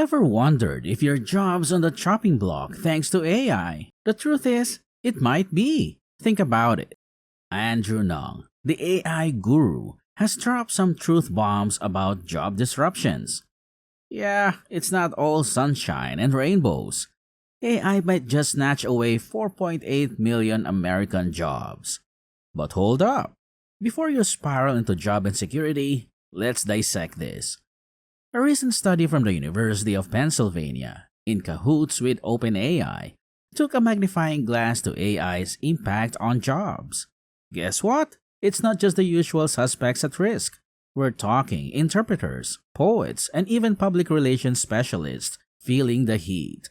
Ever wondered if your job's on the chopping block thanks to AI? The truth is, it might be. Think about it. Andrew Nong, the AI guru, has dropped some truth bombs about job disruptions. Yeah, it's not all sunshine and rainbows. AI might just snatch away 4.8 million American jobs. But hold up. Before you spiral into job insecurity, let's dissect this. A recent study from the University of Pennsylvania, in cahoots with OpenAI, took a magnifying glass to AI's impact on jobs. Guess what? It's not just the usual suspects at risk. We're talking interpreters, poets, and even public relations specialists feeling the heat.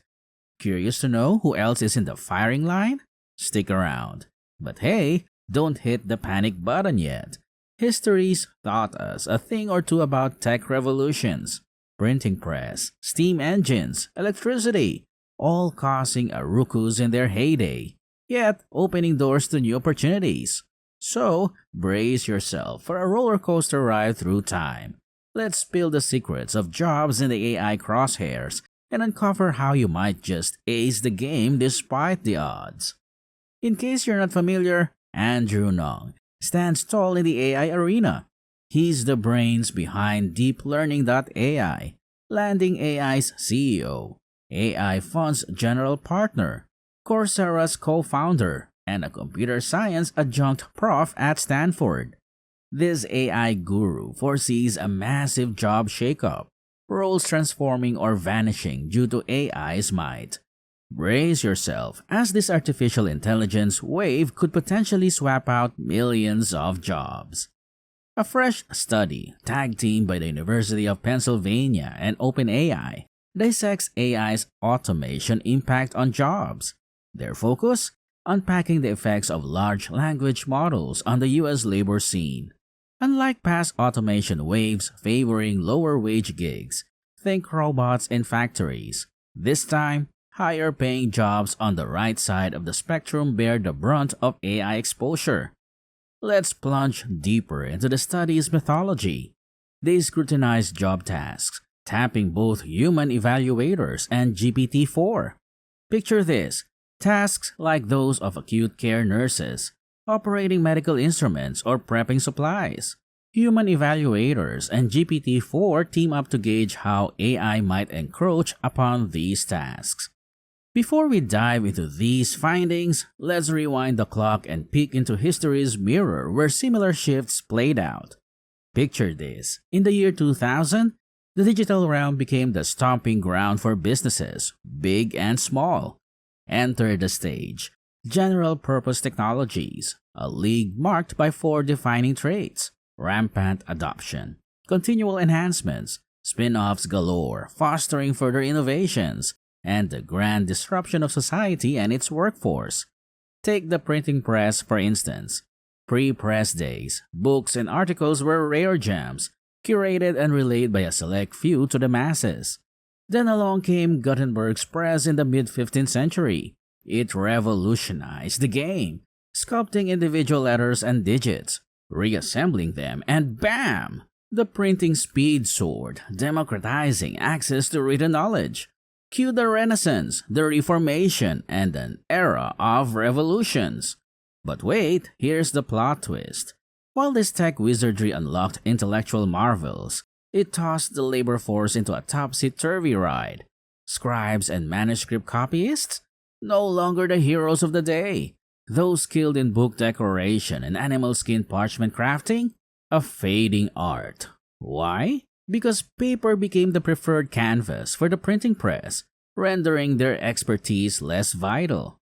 Curious to know who else is in the firing line? Stick around. But hey, don't hit the panic button yet. History's taught us a thing or two about tech revolutions, printing press, steam engines, electricity, all causing a ruckus in their heyday, yet opening doors to new opportunities. So, brace yourself for a roller coaster ride through time. Let's spill the secrets of jobs in the AI crosshairs and uncover how you might just ace the game despite the odds. In case you're not familiar, Andrew Nong stands tall in the AI arena. He's the brains behind DeepLearning.ai, Landing AI's CEO, AI Fund's general partner, Coursera's co-founder, and a computer science adjunct prof at Stanford. This AI guru foresees a massive job shakeup, roles transforming or vanishing due to AI's might. Brace yourself, as this artificial intelligence wave could potentially swap out millions of jobs. A fresh study, tag-teamed by the University of Pennsylvania and OpenAI, dissects AI's automation impact on jobs. Their focus? Unpacking the effects of large language models on the U.S. labor scene. Unlike past automation waves favoring lower-wage gigs, think robots in factories. This time, higher-paying jobs on the right side of the spectrum bear the brunt of AI exposure. Let's plunge deeper into the study's mythology. They scrutinize job tasks, tapping both human evaluators and GPT-4. Picture this, tasks like those of acute care nurses, operating medical instruments, or prepping supplies. Human evaluators and GPT-4 team up to gauge how AI might encroach upon these tasks. Before we dive into these findings, let's rewind the clock and peek into history's mirror where similar shifts played out. Picture this. In the year 2000, the digital realm became the stomping ground for businesses, big and small. Enter the stage. General-purpose technologies, a league marked by four defining traits: rampant adoption, continual enhancements, spin-offs galore, fostering further innovations, and the grand disruption of society and its workforce. Take the printing press, for instance. Pre-press days, books and articles were rare gems, curated and relayed by a select few to the masses. Then along came Gutenberg's press in the mid-15th century. It revolutionized the game, sculpting individual letters and digits, reassembling them, and bam! The printing speed soared, democratizing access to written knowledge. Cue the Renaissance, the Reformation, and an era of revolutions. But wait, here's the plot twist. While this tech wizardry unlocked intellectual marvels, it tossed the labor force into a topsy-turvy ride. Scribes and manuscript copyists? No longer the heroes of the day. Those skilled in book decoration and animal skin parchment crafting? A fading art. Why? Because paper became the preferred canvas for the printing press, rendering their expertise less vital.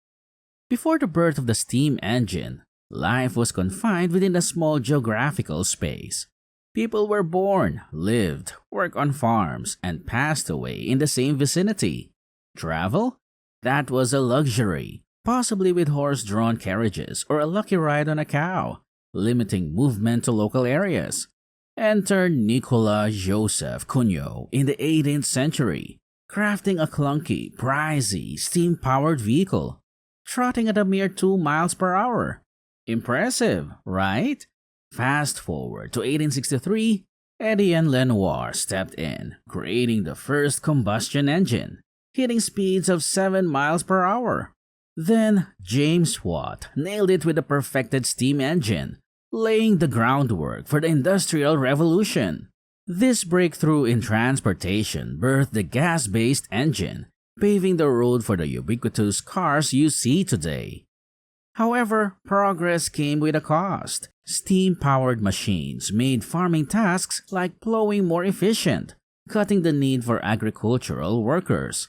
Before the birth of the steam engine, life was confined within a small geographical space. People were born, lived, worked on farms, and passed away in the same vicinity. Travel? That was a luxury, possibly with horse-drawn carriages or a lucky ride on a cow, limiting movement to local areas. Enter Nicolas Joseph Cugnot in the 18th century, crafting a clunky, pricey, steam-powered vehicle, trotting at a mere 2 miles per hour. Impressive, right? Fast forward to 1863, Eddie and Lenoir stepped in, creating the first combustion engine, hitting speeds of 7 miles per hour. Then James Watt nailed it with a perfected steam engine, laying the groundwork for the Industrial Revolution. This breakthrough in transportation birthed the gas-based engine, paving the road for the ubiquitous cars you see today. However, progress came with a cost. Steam-powered machines made farming tasks like plowing more efficient, cutting the need for agricultural workers.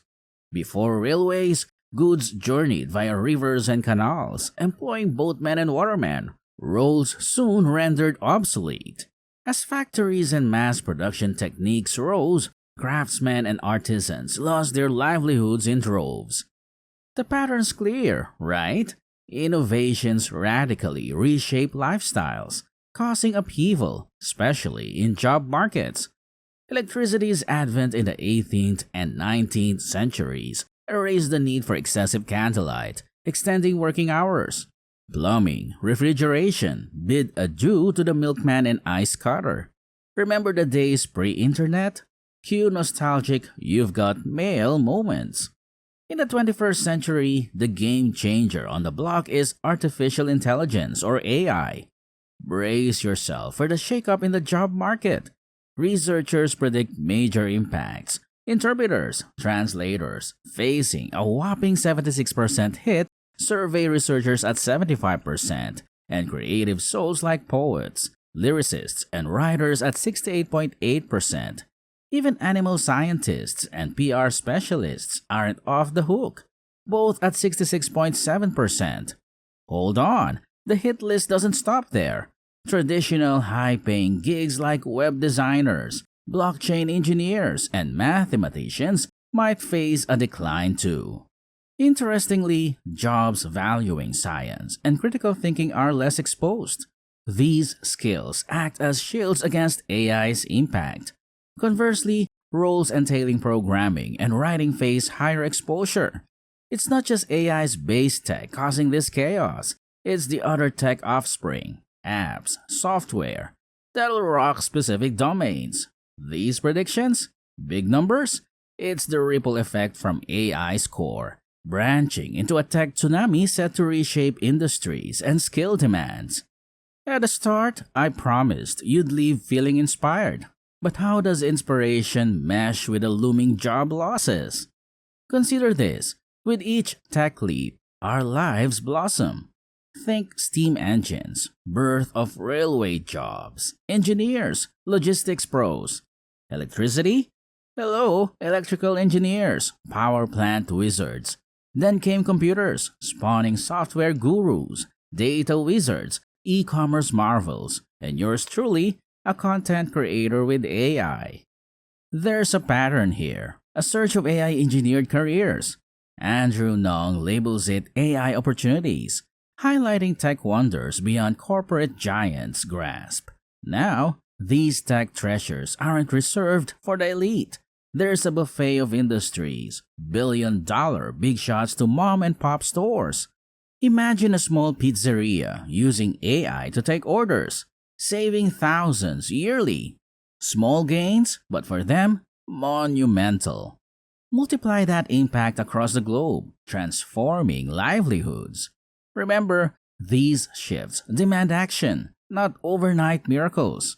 Before railways, goods journeyed via rivers and canals, employing boatmen and watermen. Roles soon rendered obsolete. As factories and mass production techniques rose, craftsmen and artisans lost their livelihoods in droves. The pattern's clear, right? Innovations radically reshape lifestyles, causing upheaval, especially in job markets. Electricity's advent in the 18th and 19th centuries erased the need for excessive candlelight, extending working hours. Plumbing, refrigeration bid adieu to the milkman and ice cutter. Remember the days pre-internet? Cue nostalgic "you've got mail" moments. In the 21st century, the game changer on the block is artificial intelligence or AI. Brace yourself for the shakeup in the job market. Researchers predict major impacts. Interpreters, translators, facing a whopping 76% hit, survey researchers at 75%, and creative souls like poets, lyricists, and writers at 68.8%. Even animal scientists and PR specialists aren't off the hook, both at 66.7%. Hold on, the hit list doesn't stop there. Traditional high-paying gigs like web designers, blockchain engineers, and mathematicians might face a decline too. Interestingly, jobs valuing science and critical thinking are less exposed. These skills act as shields against AI's impact. Conversely, roles entailing programming and writing face higher exposure. It's not just AI's base tech causing this chaos, it's the other tech offspring, apps, software, that'll rock specific domains. These predictions? Big numbers? It's the ripple effect from AI's core, branching into a tech tsunami set to reshape industries and skill demands. At the start, I promised you'd leave feeling inspired. But how does inspiration mesh with the looming job losses? Consider this. With each tech leap, our lives blossom. Think steam engines, birth of railway jobs, engineers, logistics pros. Electricity? Hello, electrical engineers, power plant wizards. Then came computers, spawning software gurus, data wizards, e-commerce marvels, and yours truly, a content creator with AI. There's a pattern here, a surge of AI-engineered careers. Andrew Nong labels it AI opportunities, highlighting tech wonders beyond corporate giants' grasp. Now, these tech treasures aren't reserved for the elite. There's a buffet of industries, billion-dollar big shots to mom-and-pop stores. Imagine a small pizzeria using AI to take orders, saving thousands yearly. Small gains, but for them, monumental. Multiply that impact across the globe, transforming livelihoods. Remember, these shifts demand action, not overnight miracles.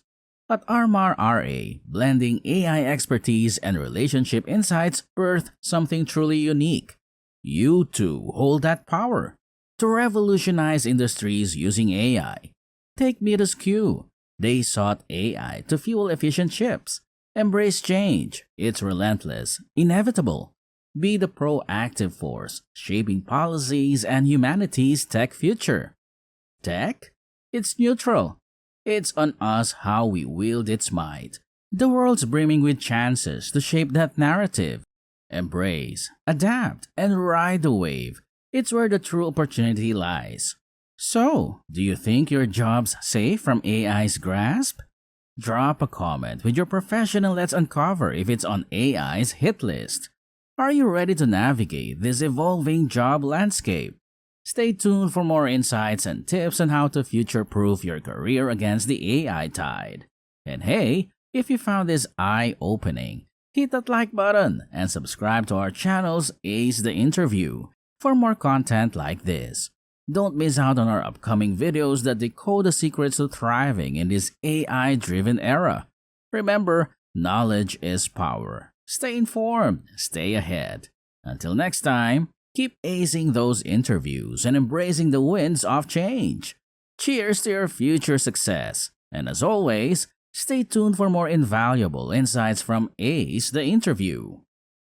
At Armar RA, blending AI expertise and relationship insights birthed something truly unique. You too hold that power to revolutionize industries using AI. Take Midas Q. They sought AI to fuel efficient ships. Embrace change. It's relentless, inevitable. Be the proactive force, shaping policies and humanity's tech future. Tech? It's neutral. It's on us how we wield its might. The world's brimming with chances to shape that narrative. Embrace, adapt, and ride the wave. It's where the true opportunity lies. So, do you think your job's safe from AI's grasp? Drop a comment with your profession and let's uncover if it's on AI's hit list. Are you ready to navigate this evolving job landscape? Stay tuned for more insights and tips on how to future-proof your career against the AI tide. And hey, If you found this eye-opening, hit that like button and subscribe to our channel's Ace the Interview for more content like this. Don't miss out on our upcoming videos that decode the secrets to thriving in this AI-driven era. Remember, knowledge is power. Stay informed, stay ahead. Until next time, keep acing those interviews and embracing the winds of change. Cheers to your future success. And as always, stay tuned for more invaluable insights from Ace the Interview.